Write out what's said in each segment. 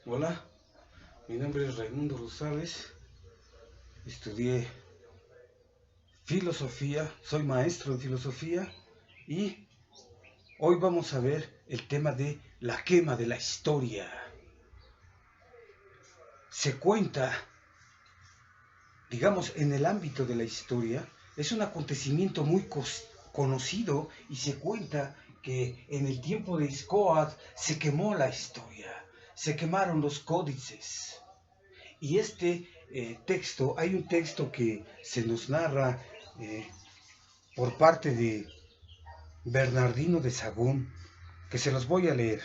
Hola, mi nombre es Raimundo Rosales, estudié filosofía, soy maestro en filosofía y hoy vamos a ver el tema de la quema de la historia. Se cuenta, digamos, en el ámbito de la historia, es un acontecimiento muy conocido y se cuenta que en el tiempo de Iscoat se quemó la historia, se quemaron los códices. Y texto, hay un texto que se nos narra por parte de Bernardino de Sahagún, que se los voy a leer.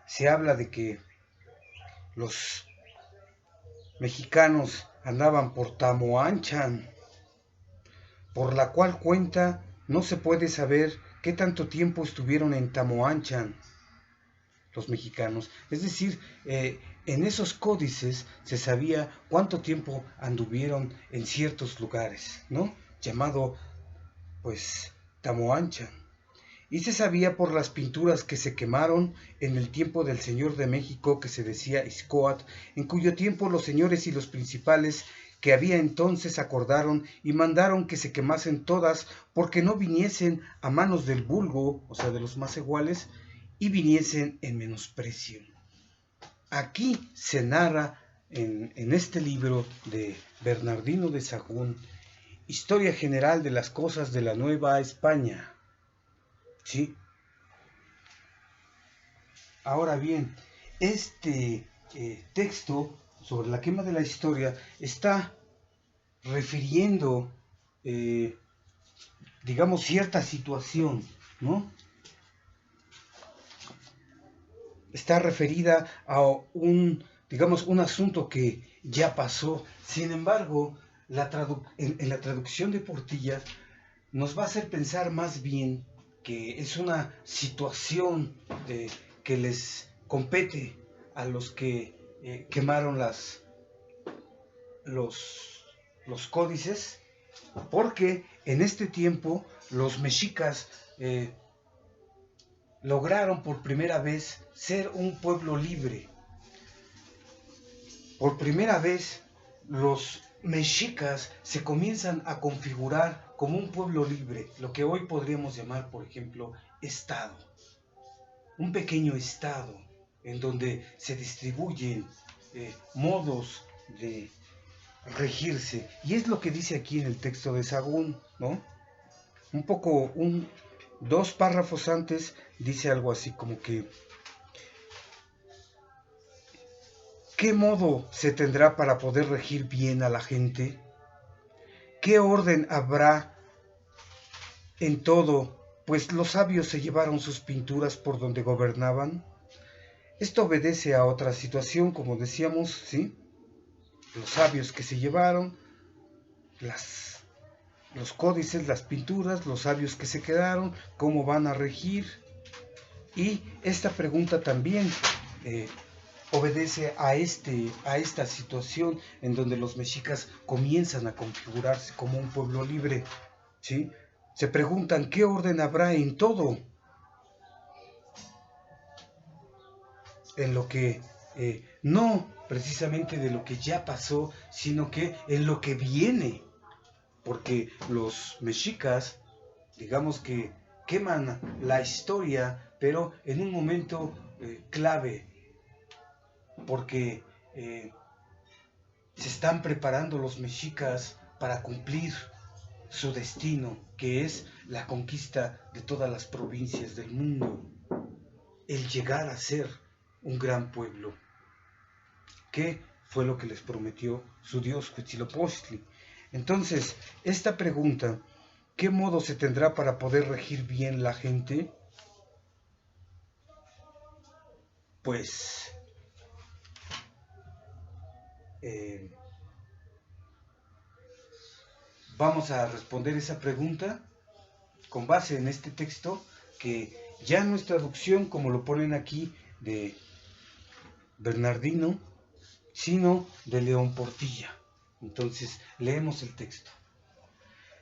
Se habla de que los mexicanos andaban por Tamoanchan, por la cual cuenta no se puede saber qué tanto tiempo estuvieron en Tamoanchan los mexicanos. Es decir, en esos códices se sabía cuánto tiempo anduvieron en ciertos lugares, ¿no? Llamado, pues, Tamoanchan. Y se sabía por las pinturas que se quemaron en el tiempo del señor de México, que se decía Iscoat, en cuyo tiempo los señores y los principales que había entonces acordaron y mandaron que se quemasen todas, porque no viniesen a manos del vulgo, o sea, de los más iguales, y viniesen en menosprecio. Aquí se narra en este libro de Bernardino de Sahagún, Historia General de las Cosas de la Nueva España. ¿Sí? Ahora bien, este texto sobre la quema de la historia está refiriendo, eh, digamos, cierta situación, ¿no? Está referida a digamos, un asunto que ya pasó. Sin embargo, en la traducción de Portilla nos va a hacer pensar más bien que es una situación que les compete a los que quemaron los códices, porque en este tiempo los mexicas lograron por primera vez ser un pueblo libre. Por primera vez los mexicas se comienzan a configurar como un pueblo libre, lo que hoy podríamos llamar, por ejemplo, estado. Un pequeño estado en donde se distribuyen modos de regirse. Y es lo que dice aquí en el texto de Sahagún, ¿no? Un poco, dos párrafos antes dice algo así como que ¿qué modo se tendrá para poder regir bien a la gente? ¿Qué orden habrá en todo? Pues los sabios se llevaron sus pinturas por donde gobernaban. Esto obedece a otra situación, como decíamos, ¿sí? Los sabios que se llevaron, los códices, las pinturas, los sabios que se quedaron, cómo van a regir. Y esta pregunta también obedece a esta situación en donde los mexicas comienzan a configurarse como un pueblo libre, ¿sí? Se preguntan qué orden habrá en todo, en lo que no precisamente de lo que ya pasó, sino que en lo que viene, porque los mexicas, digamos que queman la historia, pero en un momento clave, porque se están preparando los mexicas para cumplir su destino, que es la conquista de todas las provincias del mundo, el llegar a ser un gran pueblo, que fue lo que les prometió su dios Huitzilopochtli. Entonces, esta pregunta, ¿qué modo se tendrá para poder regir bien la gente? Pues eh, vamos a responder esa pregunta con base en este texto que ya no es traducción como lo ponen aquí de Bernardino, sino de León Portilla. Entonces leemos el texto.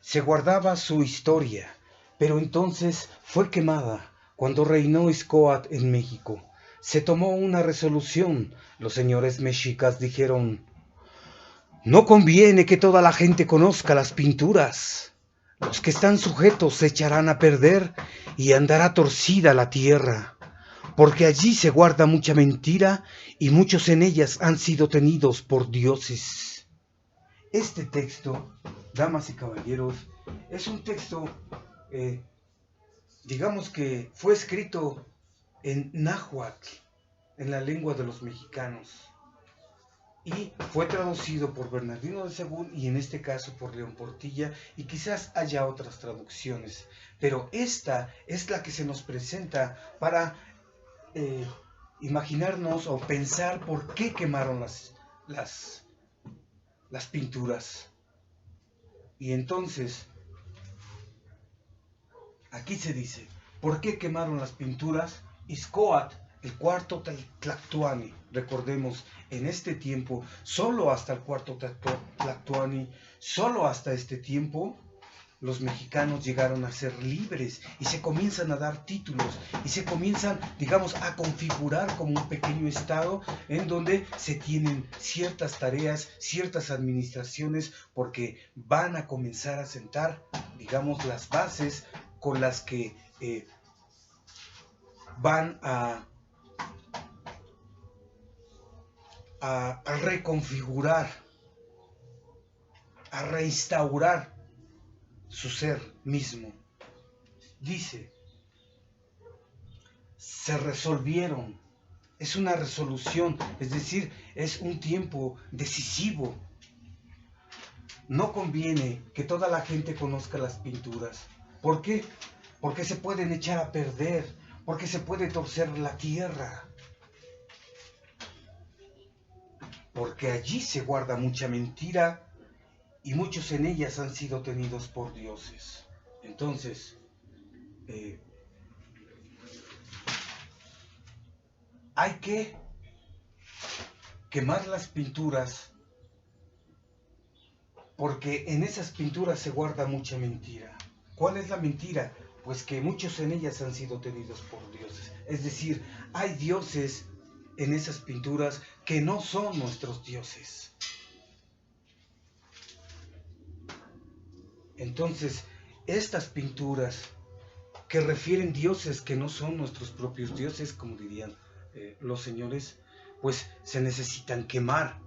Se guardaba su historia, pero entonces fue quemada cuando reinó Iscoat en México. se tomó una resolución. Los señores mexicas dijeron: no conviene que toda la gente conozca las pinturas. Los que están sujetos se echarán a perder y andará torcida la tierra, porque allí se guarda mucha mentira y muchos en ellas han sido tenidos por dioses. Este texto, damas y caballeros, es un texto, digamos que fue escrito en náhuatl, en la lengua de los mexicanos, y fue traducido por Bernardino de Sahagún y en este caso por León Portilla, y quizás haya otras traducciones, pero esta es la que se nos presenta para imaginarnos o pensar por qué quemaron las pinturas. Y entonces, aquí se dice, ¿por qué quemaron las pinturas? Izcoat, el cuarto Tlactuani. Recordemos, en este tiempo, solo hasta el cuarto Tlactuani, solo hasta este tiempo, los mexicanos llegaron a ser libres y se comienzan a dar títulos y se comienzan, digamos, a configurar como un pequeño estado en donde se tienen ciertas tareas, ciertas administraciones, porque van a comenzar a sentar, digamos, las bases con las que van a reconfigurar, a reinstaurar su ser mismo. Dice, se resolvieron, es una resolución, es decir, es un tiempo decisivo. No conviene que toda la gente conozca las pinturas. ¿Por qué? Porque se pueden echar a perder, porque se puede torcer la tierra, porque allí se guarda mucha mentira y muchos en ellas han sido tenidos por dioses. Entonces, hay que quemar las pinturas porque en esas pinturas se guarda mucha mentira. ¿Cuál es la mentira? Pues que muchos en ellas han sido tenidos por dioses. Es decir, hay dioses en esas pinturas que no son nuestros dioses. Entonces, estas pinturas que refieren dioses que no son nuestros propios dioses, como dirían los señores, pues se necesitan quemar,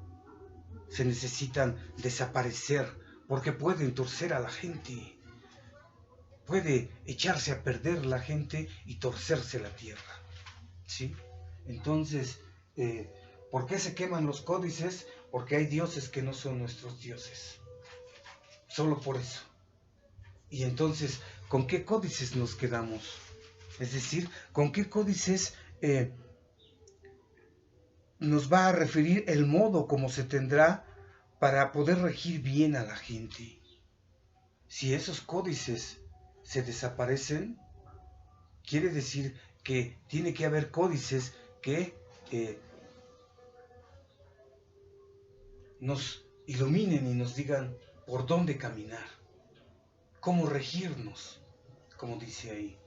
se necesitan desaparecer, porque pueden torcer a la gente, puede echarse a perder la gente y torcerse la tierra, ¿sí? Entonces, ¿por qué se queman los códices? Porque hay dioses que no son nuestros dioses, solo por eso. Y entonces, ¿con qué códices nos quedamos? Es decir, ¿con qué códices nos va a referir el modo como se tendrá para poder regir bien a la gente? Si esos códices se desaparecen, quiere decir que tiene que haber códices que nos iluminen y nos digan por dónde caminar, cómo regirnos, como dice ahí.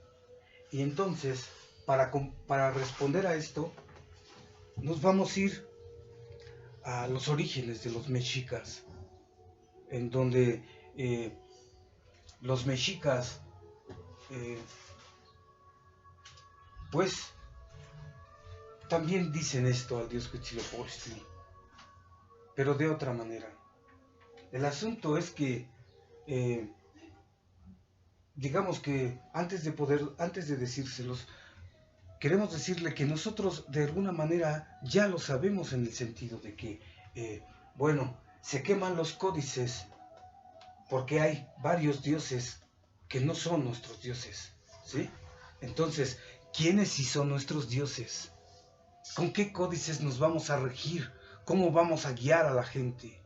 Y entonces, para responder a esto, nos vamos a ir a los orígenes de los mexicas, en donde los mexicas, pues, también dicen esto al dios Huitzilopochtli, pero de otra manera. El asunto es que, digamos que antes de decírselos, queremos decirle que nosotros de alguna manera ya lo sabemos, en el sentido de que, se queman los códices porque hay varios dioses que no son nuestros dioses, ¿sí? Entonces, ¿quiénes sí son nuestros dioses? ¿Con qué códices nos vamos a regir? ¿Cómo vamos a guiar a la gente?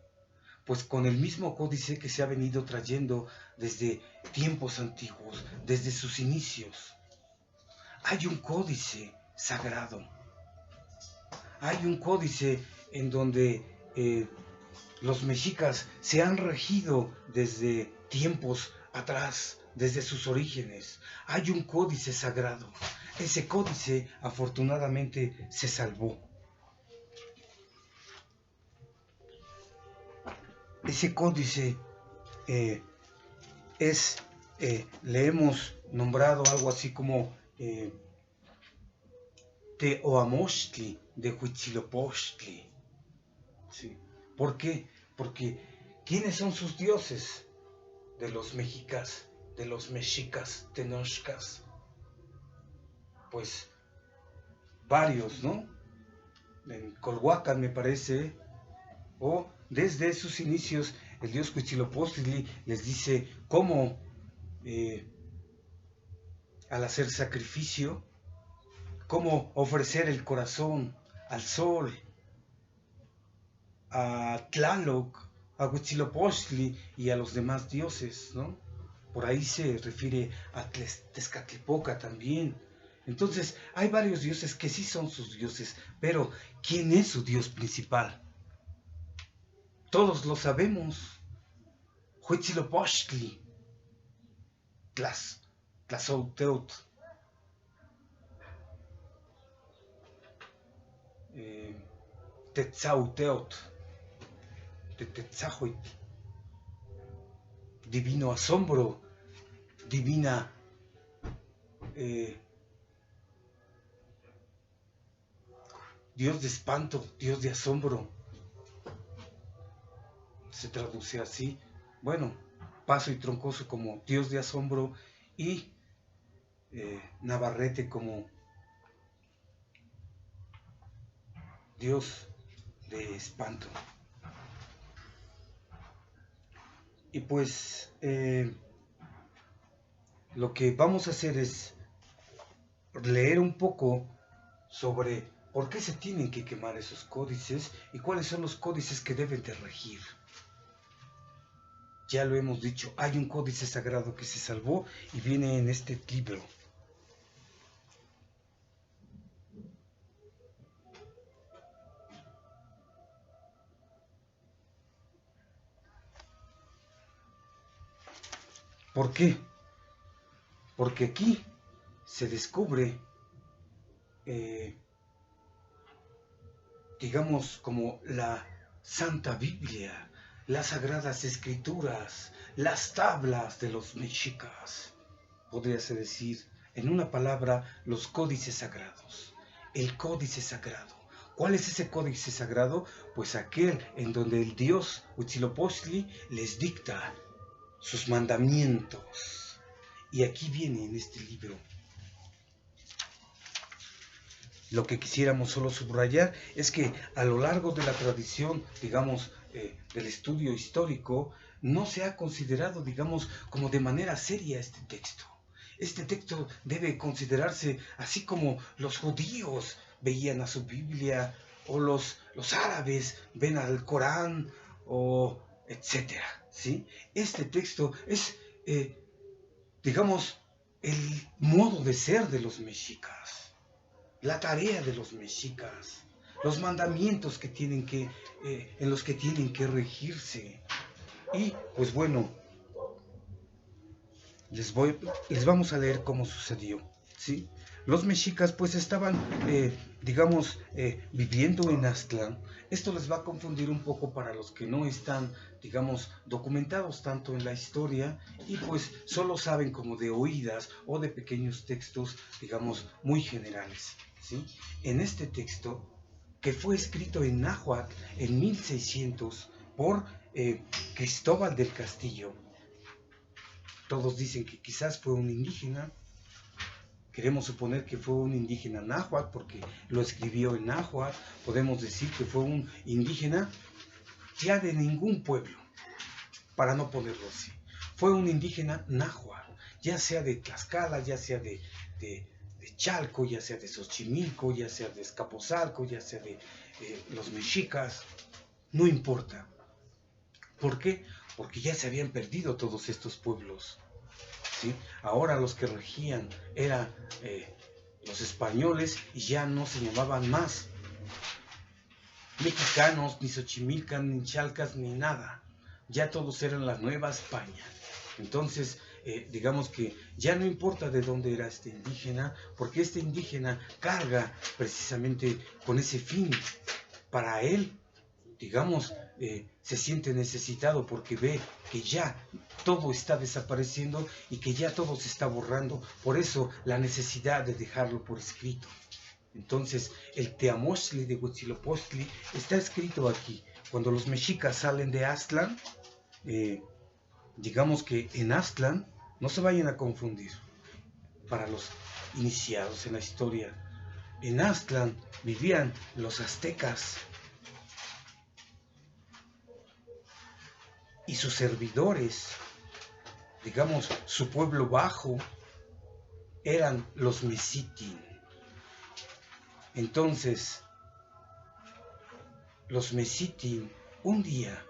Pues con el mismo códice que se ha venido trayendo desde tiempos antiguos, desde sus inicios. Hay un códice sagrado. Hay un códice en donde los mexicas se han regido desde tiempos atrás, desde sus orígenes. Hay un códice sagrado. ese códice afortunadamente se salvó. Ese códice le hemos nombrado algo así como Teoamostli de Huitzilopochtli. ¿Sí? ¿Por qué? Porque ¿quiénes son sus dioses? De los mexicas, de los mexicas, tenochcas. Pues varios, ¿no? En Colhuacan me parece, o desde sus inicios el dios Huitzilopochtli les dice cómo al hacer sacrificio, cómo ofrecer el corazón al sol, a Tlaloc, a Huitzilopochtli y a los demás dioses, ¿no? Por ahí se refiere a Tezcatlipoca también. Entonces, hay varios dioses que sí son sus dioses, pero ¿quién es su dios principal? Todos lo sabemos. Huitzilopochtli, Tlazolteotl, Tetzauteotl, Tetetzahuitl, divino asombro, divina Dios de espanto, Dios de asombro. Se traduce así. Bueno, Paso y Troncoso como Dios de asombro y Navarrete como Dios de espanto. Y pues lo que vamos a hacer es leer un poco sobre por qué se tienen que quemar esos códices y cuáles son los códices que deben de regir. Ya lo hemos dicho, hay un códice sagrado que se salvó y viene en este libro. ¿Por qué? Porque aquí se descubre, digamos, como la Santa Biblia, las Sagradas Escrituras, las tablas de los mexicas. Podríase decir, en una palabra, los códices sagrados. El códice sagrado. ¿Cuál es ese códice sagrado? Pues aquel en donde el dios Huitzilopochtli les dicta sus mandamientos. Y aquí viene en este libro. Lo que quisiéramos solo subrayar es que a lo largo de la tradición, digamos, del estudio histórico, no se ha considerado, digamos, como de manera seria este texto. Este texto debe considerarse así como los judíos veían a su Biblia, o los árabes ven al Corán, o etcétera, ¿sí? Este texto es, digamos, el modo de ser de los mexicas, la tarea de los mexicas, los mandamientos que tienen que, en los que tienen que regirse. Y pues bueno, les vamos a leer cómo sucedió, ¿sí? Los mexicas pues estaban, digamos, viviendo en Aztlán. Esto les va a confundir un poco para los que no están, digamos, documentados tanto en la historia y pues solo saben como de oídas o de pequeños textos, digamos, muy generales, ¿sí? En este texto, que fue escrito en náhuatl en 1600 por Cristóbal del Castillo. Todos dicen que quizás fue un indígena. Queremos suponer que fue un indígena náhuatl porque lo escribió en náhuatl. Podemos decir que fue un indígena ya de ningún pueblo, para no ponerlo así. Fue un indígena náhuatl, ya sea de Tlaxcala, ya sea de Chalco, ya sea de Xochimilco, ya sea de Escapotzalco, ya sea de los mexicas, no importa. ¿Por qué? Porque ya se habían perdido todos estos pueblos, ¿sí? Ahora los que regían eran los españoles y ya no se llamaban más mexicanos, ni Xochimilcas, ni Chalcas, ni nada. Ya todos eran la Nueva España. Entonces, digamos que ya no importa de dónde era este indígena, porque este indígena carga precisamente con ese fin. Para él, digamos, se siente necesitado porque ve que ya todo está desapareciendo y que ya todo se está borrando. Por eso la necesidad de dejarlo por escrito. Entonces, el Teamochtli de Huitzilopochtli está escrito aquí. Cuando los mexicas salen de Aztlán, digamos que en Aztlán, no se vayan a confundir, para los iniciados en la historia, en Aztlán vivían los aztecas y sus servidores, digamos, su pueblo bajo, eran los Mexitin. Entonces, los Mexitin un día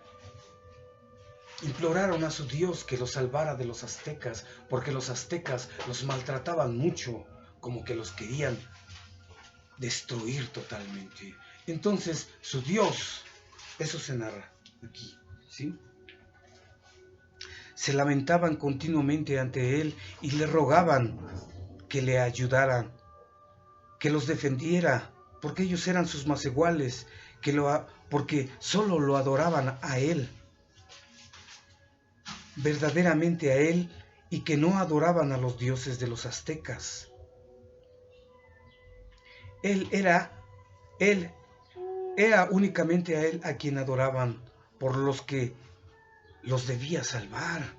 imploraron a su Dios que los salvara de los aztecas, porque los aztecas los maltrataban mucho, como que los querían destruir totalmente. Entonces, su Dios, eso se narra aquí, ¿sí? Se lamentaban continuamente ante él y le rogaban que le ayudaran, que los defendiera, porque ellos eran sus más iguales, porque solo lo adoraban a él, verdaderamente a él, y que no adoraban a los dioses de los aztecas. Él era únicamente a él a quien adoraban, por los que los debía salvar.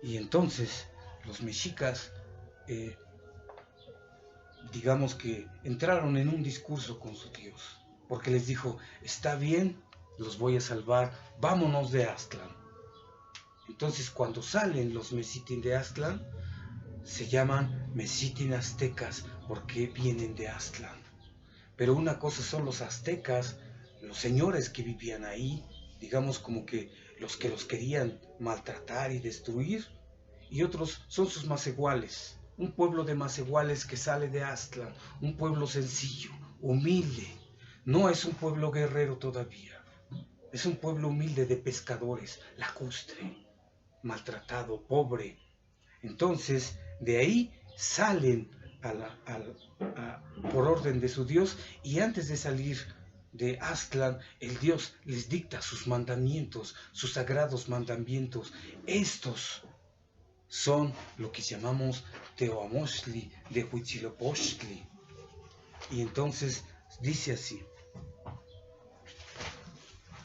Y entonces los mexicas, digamos que entraron en un discurso con su Dios, porque les dijo, está bien, los voy a salvar, vámonos de Aztlán. Entonces cuando salen los Mexitin de Aztlán, se llaman Mexitin aztecas, porque vienen de Aztlán. Pero una cosa son los aztecas, los señores que vivían ahí, digamos como que los querían maltratar y destruir, y otros son sus maseguales, un pueblo de maseguales que sale de Aztlán, un pueblo sencillo, humilde, no es un pueblo guerrero todavía, es un pueblo humilde de pescadores, lacustre, maltratado, pobre. Entonces, de ahí salen por orden de su Dios, y antes de salir de Aztlán, el Dios les dicta sus mandamientos, sus sagrados mandamientos. Estos son lo que llamamos Teoamochtli de Huitzilopochtli. Y entonces dice así.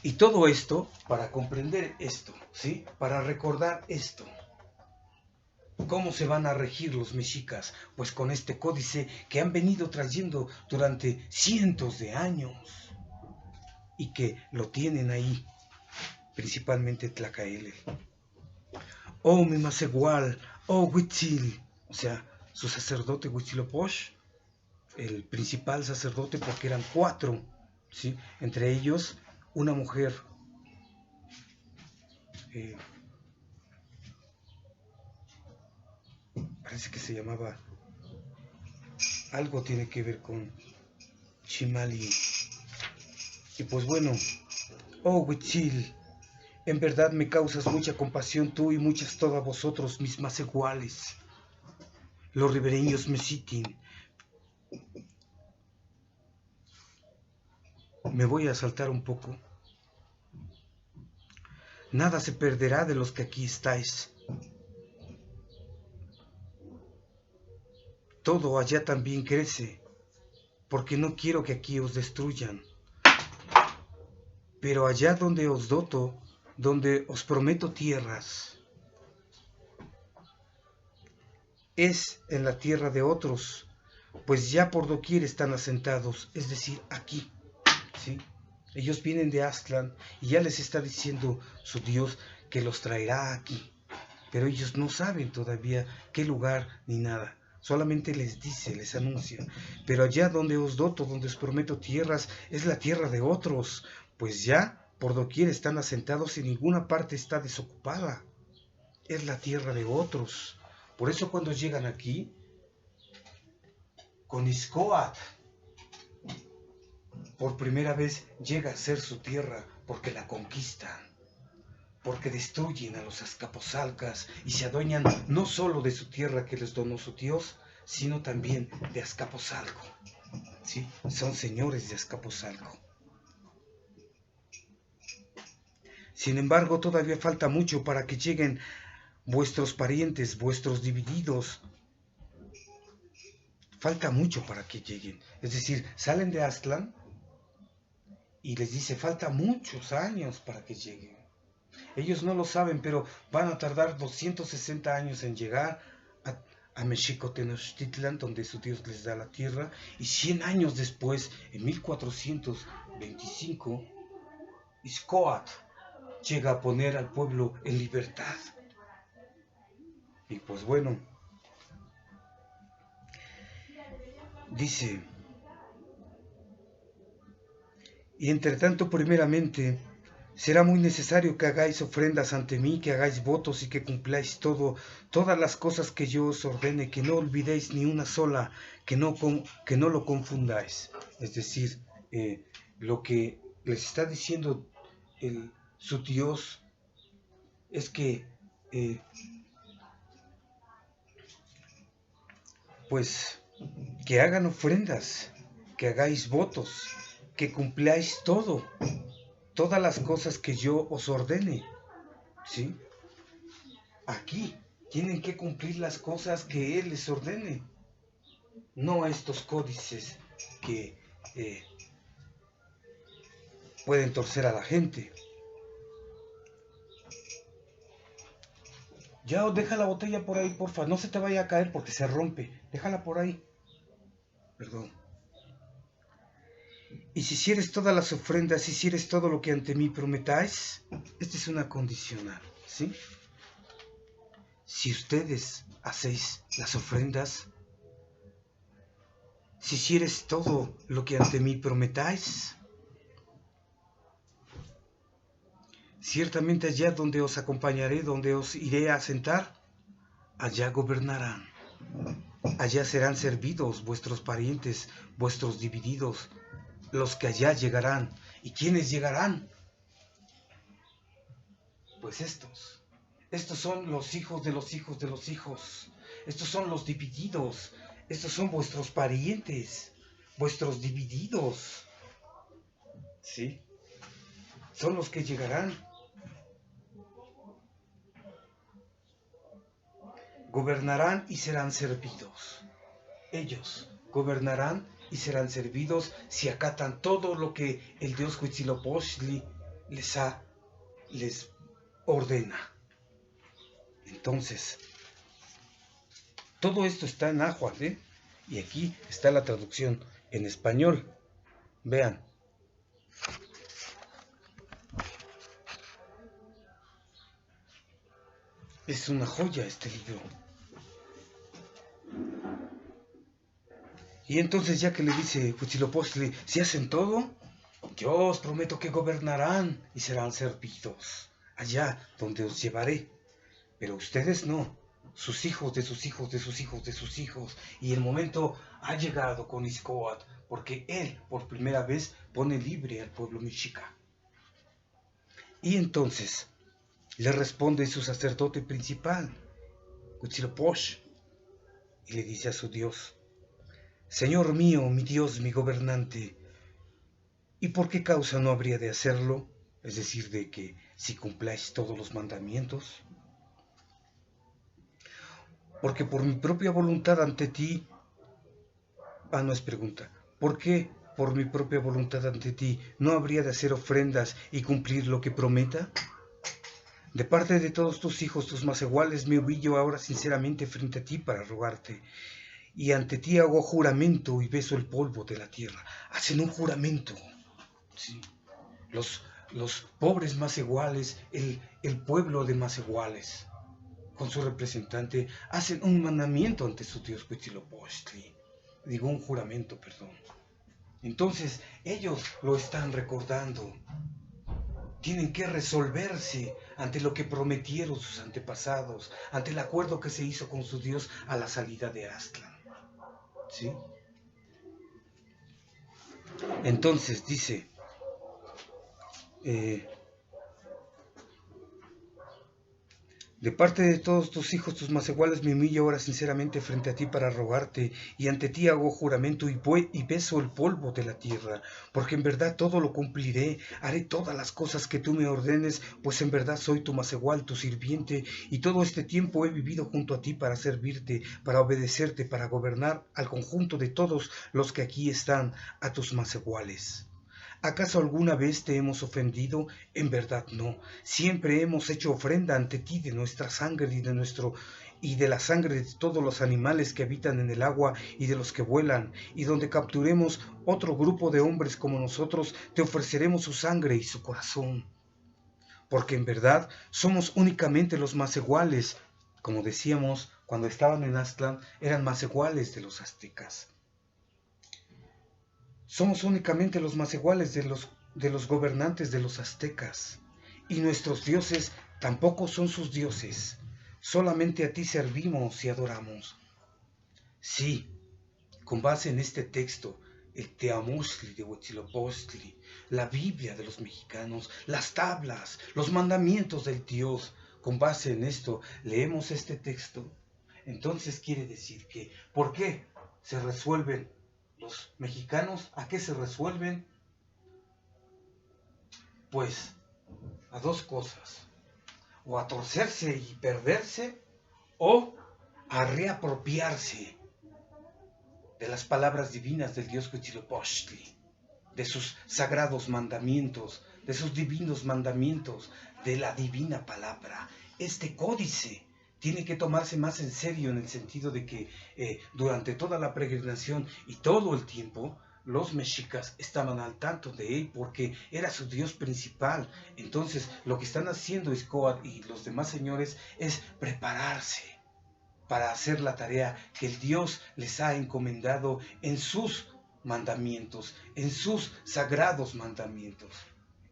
Y todo esto, para comprender esto, ¿sí? Para recordar esto. ¿Cómo se van a regir los mexicas? Pues con este códice que han venido trayendo durante cientos de años y que lo tienen ahí, principalmente Tlacaele. Oh mi Masegual, oh Huitzil, o sea, su sacerdote Huitzilopoch, el principal sacerdote, porque eran 4, ¿sí? Entre ellos una mujer, parece que se llamaba, algo tiene que ver con Chimali. Y pues bueno, oh Huitzil, en verdad me causas mucha compasión tú y muchas todas vosotros, mis más iguales, los ribereños Mexitin. Me voy a saltar un poco. Nada se perderá de los que aquí estáis. Todo allá también crece, porque no quiero que aquí os destruyan. Pero allá donde os doto, donde os prometo tierras, es en la tierra de otros, pues ya por doquier están asentados, es decir, aquí, ¿sí? Ellos vienen de Aztlán y ya les está diciendo su Dios que los traerá aquí, pero ellos no saben todavía qué lugar ni nada. Solamente les dice, les anuncia, pero allá donde os doto, donde os prometo tierras, es la tierra de otros, pues ya por doquier están asentados y ninguna parte está desocupada. Es la tierra de otros. Por eso cuando llegan aquí, con Izcoatl, por primera vez llega a ser su tierra, porque la conquistan. porque destruyen a los Azcapotzalcas y se adueñan no solo de su tierra que les donó su Dios, sino también de Azcapotzalco. ¿Sí? Son señores de Azcapotzalco. Sin embargo, todavía falta mucho para que lleguen vuestros parientes, vuestros divididos. Falta mucho para que lleguen. Es decir, salen de Aztlán y les dice, falta muchos años para que lleguen. Ellos no lo saben, pero van a tardar 260 años en llegar a Mexico-Tenochtitlan, donde su Dios les da la tierra, y 100 años después, en 1425, Izcóatl llega a poner al pueblo en libertad. Y pues bueno, dice, y entre tanto primeramente será muy necesario que hagáis ofrendas ante mí, que hagáis votos y que cumpláis todas las cosas que yo os ordene, que no olvidéis ni una sola, que no lo confundáis. Es decir, lo que les está diciendo su Dios es que, pues, que hagan ofrendas, que hagáis votos, que cumpláis todas las cosas que yo os ordene, ¿sí? Aquí tienen que cumplir las cosas que Él les ordene, no estos códices que pueden torcer a la gente. Ya, deja la botella por ahí, porfa, no se te vaya a caer porque se rompe, déjala por ahí. Perdón. Y si hicieres todas las ofrendas, si hicieres todo lo que ante mí prometáis, esta es una condicional, ¿sí? Si ustedes hacéis las ofrendas, si hicieres todo lo que ante mí prometáis, ciertamente allá donde os acompañaré, donde os iré a sentar, allá gobernarán. Allá serán servidos vuestros parientes, vuestros divididos, los que allá llegarán. ¿Y quiénes llegarán? Pues estos. Estos son los hijos de los hijos de los hijos. Estos son los divididos. Estos son vuestros parientes, vuestros divididos. ¿Sí? Son los que llegarán. Gobernarán y serán servidos. Ellos gobernarán y serán servidos si acatan todo lo que el dios Huitzilopochtli les ordena. Entonces, todo esto está en náhuatl, ¿eh? Y aquí está la traducción en español. Vean. Es una joya este libro. Y entonces ya que le dice Huitzilopochtli, si hacen todo, yo os prometo que gobernarán y serán servidos allá donde os llevaré. Pero ustedes no, sus hijos de sus hijos de sus hijos de sus hijos. Y el momento ha llegado con Izcóatl, porque él por primera vez pone libre al pueblo mexica. Y entonces le responde su sacerdote principal, Huitzilopochtli, y le dice a su Dios, Señor mío, mi Dios, mi gobernante, ¿y por qué causa no habría de hacerlo? Es decir, de que si cumpláis todos los mandamientos. Porque por mi propia voluntad ante ti... no es pregunta. ¿Por qué por mi propia voluntad ante ti no habría de hacer ofrendas y cumplir lo que prometa? De parte de todos tus hijos, tus más iguales, me humillo ahora sinceramente frente a ti para rogarte. Y ante ti hago juramento y beso el polvo de la tierra. Hacen un juramento. ¿Sí? Los pobres más iguales, el pueblo de más iguales, con su representante, hacen un mandamiento ante su Dios Huitzilopochtli. Digo, un juramento, perdón. Entonces, ellos lo están recordando. Tienen que resolverse ante lo que prometieron sus antepasados, ante el acuerdo que se hizo con su Dios a la salida de Aztlán. ¿Sí? Entonces dice, De parte de todos tus hijos, tus más iguales, me humillo ahora sinceramente frente a ti para rogarte, y ante ti hago juramento y beso el polvo de la tierra, porque en verdad todo lo cumpliré, haré todas las cosas que tú me ordenes, pues en verdad soy tu más igual, tu sirviente, y todo este tiempo he vivido junto a ti para servirte, para obedecerte, para gobernar al conjunto de todos los que aquí están, a tus más iguales. ¿Acaso alguna vez te hemos ofendido? En verdad no. Siempre hemos hecho ofrenda ante ti de nuestra sangre y de la sangre de todos los animales que habitan en el agua y de los que vuelan, y donde capturemos otro grupo de hombres como nosotros, te ofreceremos su sangre y su corazón. Porque en verdad somos únicamente los más iguales. Como decíamos, cuando estaban en Aztlán, eran más iguales de los aztecas. Somos únicamente los más iguales de los gobernantes de los aztecas, y nuestros dioses tampoco son sus dioses. Solamente a ti servimos y adoramos. Sí, con base en este texto, el Teamuztli de Huitzilopochtli, la Biblia de los mexicanos, las tablas, los mandamientos del Dios, con base en esto leemos este texto. Entonces quiere decir que, ¿por qué se resuelven los mexicanos? ¿A qué se resuelven? Pues a dos cosas: o a torcerse y perderse, o a reapropiarse de las palabras divinas del Dios Huitzilopochtli, de sus sagrados mandamientos, de sus divinos mandamientos, de la divina palabra. Este códice tiene que tomarse más en serio, en el sentido de que durante toda la peregrinación y todo el tiempo, los mexicas estaban al tanto de él porque era su dios principal. Entonces, lo que están haciendo Izcóatl y los demás señores es prepararse para hacer la tarea que el Dios les ha encomendado en sus mandamientos, en sus sagrados mandamientos.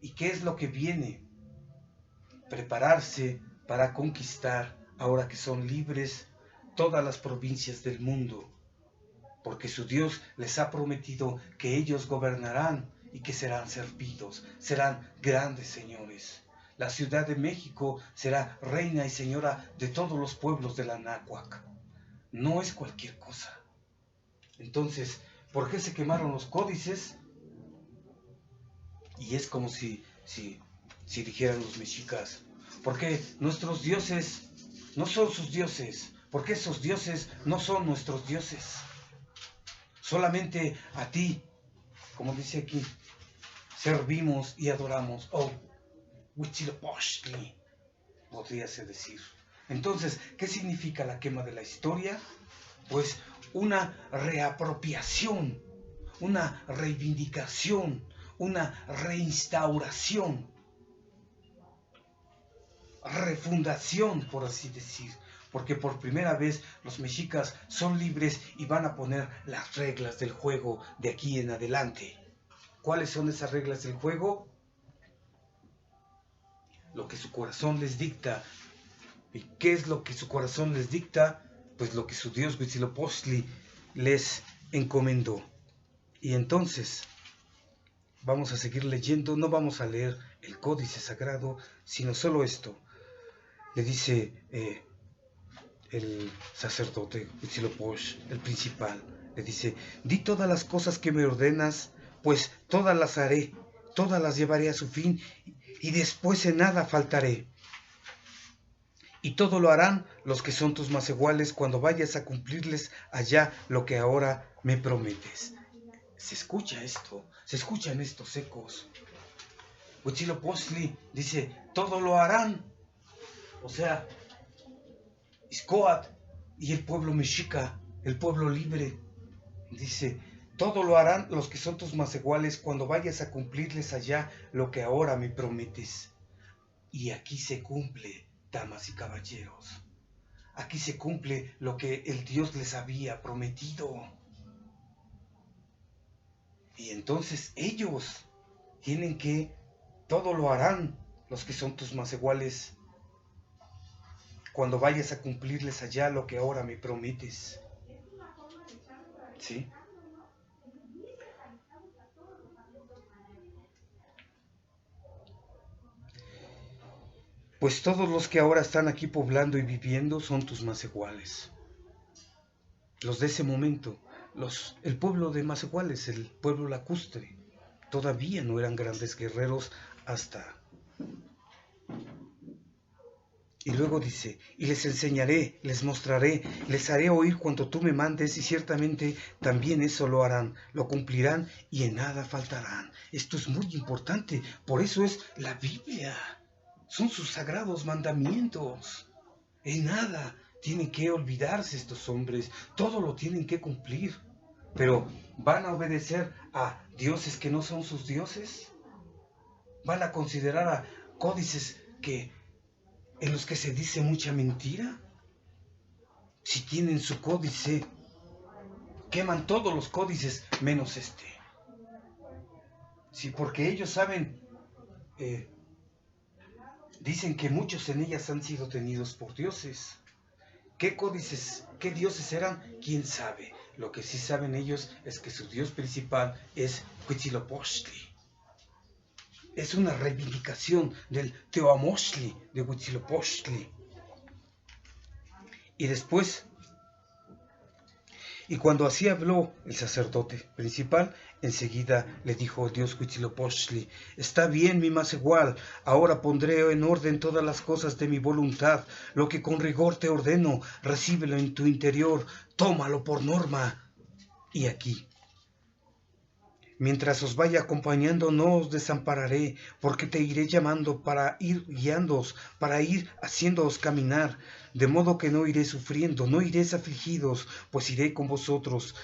¿Y qué es lo que viene? Prepararse para conquistar, ahora que son libres, todas las provincias del mundo, porque su Dios les ha prometido que ellos gobernarán y que serán servidos, serán grandes señores. La Ciudad de México será reina y señora de todos los pueblos de la Náhuac. No es cualquier cosa. Entonces, ¿por qué se quemaron los códices? Y es como si dijeran los mexicas, ¿por qué nuestros dioses no son sus dioses? ¿Por qué esos dioses no son nuestros dioses? Solamente a ti, como dice aquí, servimos y adoramos. Oh, Huitzilopochtli, podríase decir. Entonces, ¿qué significa la quema de la historia? Pues una reapropiación, una reivindicación, una reinstauración, refundación, por así decir, porque por primera vez los mexicas son libres y van a poner las reglas del juego de aquí en adelante. ¿Cuáles son esas reglas del juego? Lo que su corazón les dicta. ¿Y qué es lo que su corazón les dicta? Pues lo que su Dios Huitzilopochtli les encomendó. Y entonces vamos a seguir leyendo, no vamos a leer el códice sagrado, sino solo esto. Le dice el sacerdote Huitzilopochtli, el principal, le dice: di todas las cosas que me ordenas, pues todas las haré, todas las llevaré a su fin, y después en nada faltaré. Y todo lo harán los que son tus más iguales cuando vayas a cumplirles allá lo que ahora me prometes. Se escucha esto, se escuchan estos ecos. Huitzilopochtli dice: todo lo harán. O sea, Izcóatl y el pueblo mexica, el pueblo libre, dice: todo lo harán los que son tus más iguales cuando vayas a cumplirles allá lo que ahora me prometes. Y aquí se cumple, damas y caballeros. Aquí se cumple lo que el Dios les había prometido. Y entonces ellos tienen que, todo lo harán los que son tus más iguales cuando vayas a cumplirles allá lo que ahora me prometes. ¿Sí? pues todos los que ahora están aquí poblando y viviendo son tus Masehuales. Los de ese momento, el pueblo de Masehuales, el pueblo lacustre, todavía no eran grandes guerreros hasta... Y luego dice, y les enseñaré, les mostraré, les haré oír cuanto tú me mandes, y ciertamente también eso lo harán, lo cumplirán y en nada faltarán. Esto es muy importante, por eso es la Biblia, son sus sagrados mandamientos. En nada tienen que olvidarse estos hombres, todo lo tienen que cumplir. Pero ¿van a obedecer a dioses que no son sus dioses? ¿Van a considerar a códices en los que se dice mucha mentira? Si tienen su códice, queman todos los códices menos este. Sí, porque ellos saben, dicen que muchos en ellas han sido tenidos por dioses. ¿Qué códices, qué dioses eran? ¿Quién sabe? Lo que sí saben ellos es que su dios principal es Huitzilopochtli. Es una reivindicación del Teoamochtli de Huitzilopochtli. Y después, y cuando así habló el sacerdote principal, enseguida le dijo Dios Huitzilopochtli, está bien, mi Masehual, ahora pondré en orden todas las cosas de mi voluntad, lo que con rigor te ordeno, recíbelo en tu interior, tómalo por norma. Y aquí, mientras os vaya acompañando, no os desampararé, porque te iré llamando para ir guiándoos, para ir haciéndoos caminar, de modo que no iré sufriendo, no iréis afligidos, pues iré con vosotros.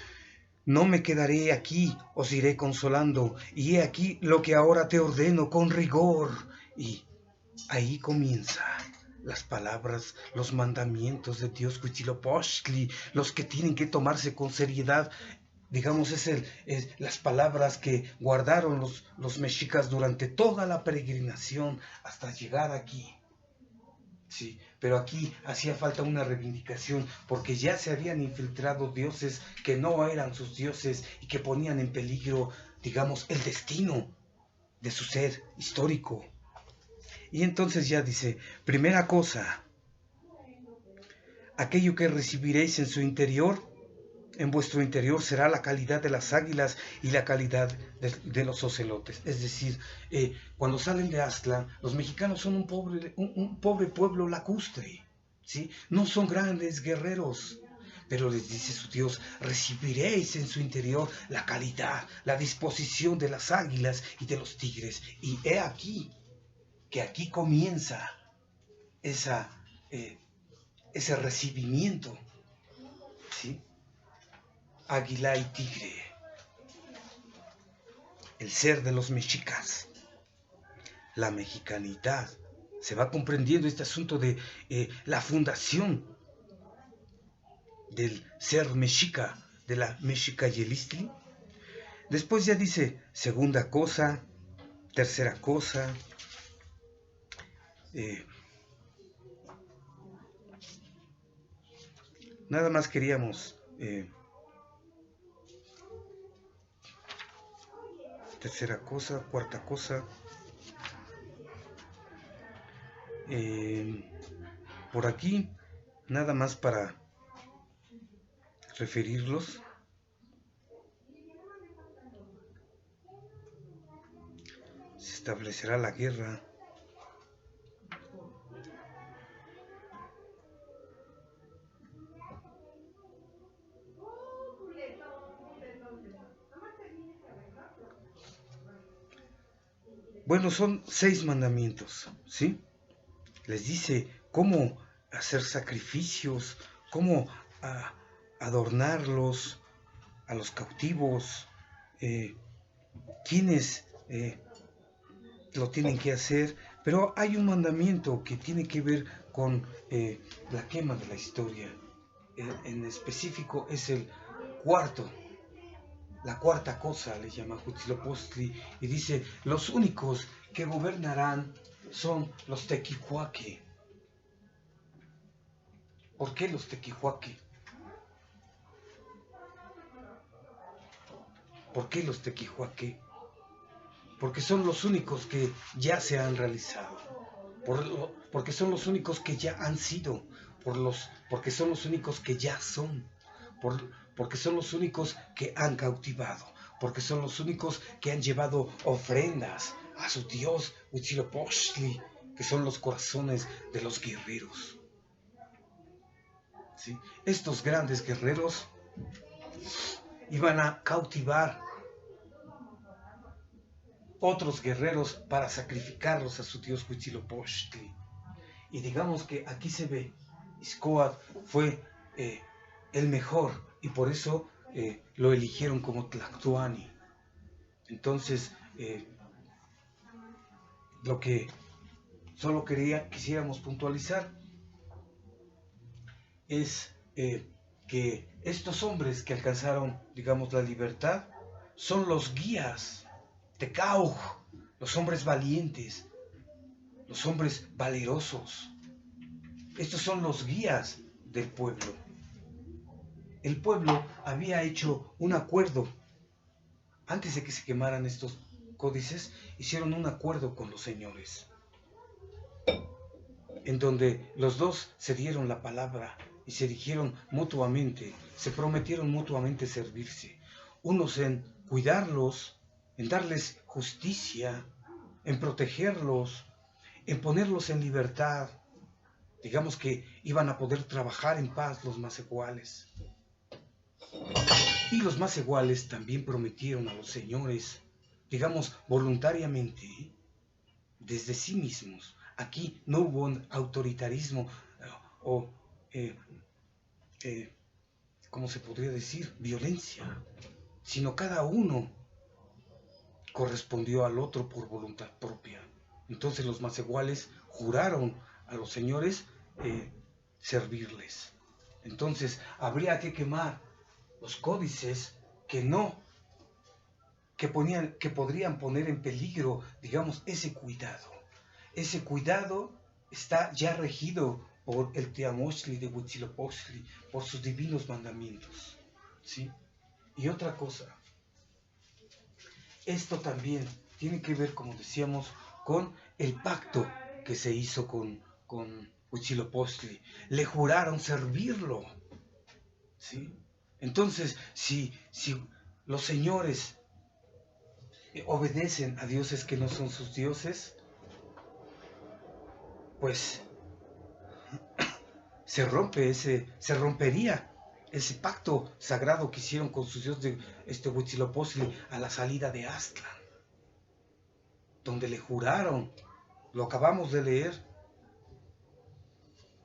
No me quedaré aquí, os iré consolando, y he aquí lo que ahora te ordeno con rigor. Y ahí comienza las palabras, los mandamientos de Dios Huitzilopochtli, los que tienen que tomarse con seriedad. Digamos, es las palabras que guardaron los mexicas durante toda la peregrinación hasta llegar aquí. Sí, pero aquí hacía falta una reivindicación porque ya se habían infiltrado dioses que no eran sus dioses y que ponían en peligro, digamos, el destino de su ser histórico. Y entonces ya dice, primera cosa, aquello que recibiréis en su interior, en vuestro interior será la calidad de las águilas y la calidad de los ocelotes. Es decir, cuando salen de Aztlán, los mexicanos son un pobre pueblo lacustre, ¿sí? No son grandes guerreros, pero les dice su Dios, recibiréis en su interior la calidad, la disposición de las águilas y de los tigres. Y he aquí, que aquí comienza ese recibimiento, ¿sí? Águila y tigre, el ser de los mexicas, la mexicanidad. Se va comprendiendo este asunto de la fundación del ser mexica, de la Mexicayelistli. Después ya dice segunda cosa, tercera cosa, nada más queríamos tercera cosa, cuarta cosa, por aquí, nada más para referirlos. Se establecerá la guerra. Bueno, son 6 mandamientos, ¿sí? Les dice cómo hacer sacrificios, cómo adornarlos a los cautivos, quienes lo tienen que hacer, pero hay un mandamiento que tiene que ver con la quema de la historia. En específico es el cuarto. La cuarta cosa le llama Huitzilopochtli y dice, los únicos que gobernarán son los Tequihuaque. ¿Por qué los Tequihuaque? ¿Por qué los Tequihuaque? Porque son los únicos que ya se han realizado. porque son los únicos que ya han sido, porque son los únicos que ya son, porque son los únicos que han cautivado, porque son los únicos que han llevado ofrendas a su dios Huitzilopochtli, que son los corazones de los guerreros. ¿Sí? Estos grandes guerreros iban a cautivar otros guerreros para sacrificarlos a su dios Huitzilopochtli. Y digamos que aquí se ve, Xcoatl fue el mejor, y por eso lo eligieron como Tlactuani. Entonces, lo que solo quisiéramos puntualizar es que estos hombres que alcanzaron, digamos, la libertad, son los guías de Cauj, los hombres valientes, los hombres valerosos. Estos son los guías del pueblo. El pueblo había hecho un acuerdo. Antes de que se quemaran estos códices, hicieron un acuerdo con los señores, en donde los dos se dieron la palabra y se dijeron mutuamente, se prometieron mutuamente servirse, unos en cuidarlos, en darles justicia, en protegerlos, en ponerlos en libertad. Digamos que iban a poder trabajar en paz los Masehuales. Y los Masehuales también prometieron a los señores, digamos voluntariamente, desde sí mismos. Aquí no hubo un autoritarismo o, ¿cómo se podría decir? Violencia, sino cada uno correspondió al otro por voluntad propia. Entonces los Masehuales juraron a los señores servirles. Entonces habría que quemar los códices que podrían poner en peligro, digamos, ese cuidado. Ese cuidado está ya regido por el Teamochtli de Huitzilopochtli, por sus divinos mandamientos, ¿sí? Y otra cosa, esto también tiene que ver, como decíamos, con el pacto que se hizo con Huitzilopochtli. Le juraron servirlo, ¿sí? Entonces, si los señores obedecen a dioses que no son sus dioses, pues se rompería ese pacto sagrado que hicieron con sus dioses de Huitzilopochtli a la salida de Aztlán, donde le juraron, lo acabamos de leer,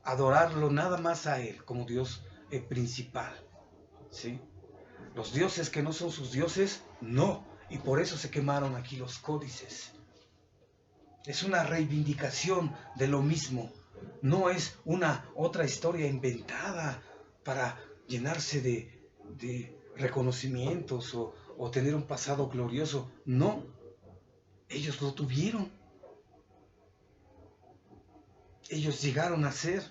adorarlo nada más a él como Dios principal, ¿sí? Los dioses que no son sus dioses, no, y por eso se quemaron aquí los códices. Es una reivindicación de lo mismo, no es una otra historia inventada para llenarse de reconocimientos o tener un pasado glorioso. No, ellos lo tuvieron. Ellos llegaron a ser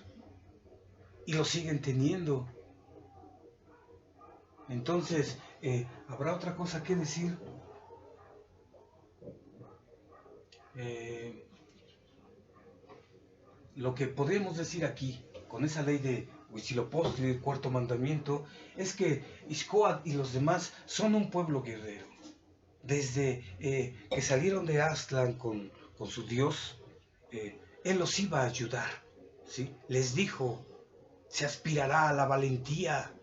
y lo siguen teniendo. Entonces, ¿habrá otra cosa que decir? Lo que podemos decir aquí, con esa ley de Huitzilopochtli, el cuarto mandamiento, es que Xcoatl y los demás son un pueblo guerrero. Desde que salieron de Aztlán con su dios, él los iba a ayudar, ¿sí? Les dijo, se aspirará a la valentía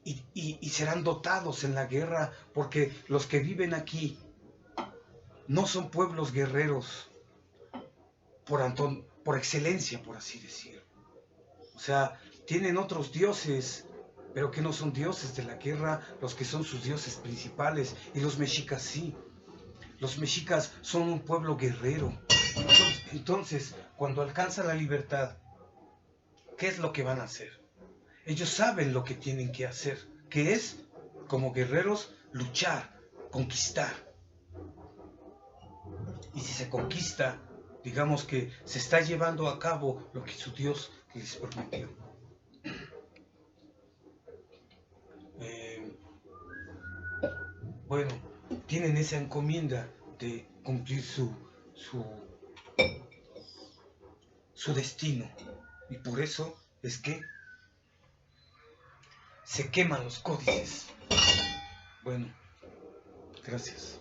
y serán dotados en la guerra, porque los que viven aquí no son pueblos guerreros por excelencia, por así decir. O sea, tienen otros dioses, pero que no son dioses de la guerra, los que son sus dioses principales, y los mexicas sí. Los mexicas son un pueblo guerrero. Entonces, cuando alcanzan la libertad, ¿qué es lo que van a hacer? Ellos saben lo que tienen que hacer, que es, como guerreros, luchar, conquistar. Y si se conquista, digamos que se está llevando a cabo lo que su Dios les prometió. Bueno, tienen esa encomienda de cumplir su destino. Y por eso es que se queman los códices. Bueno, gracias.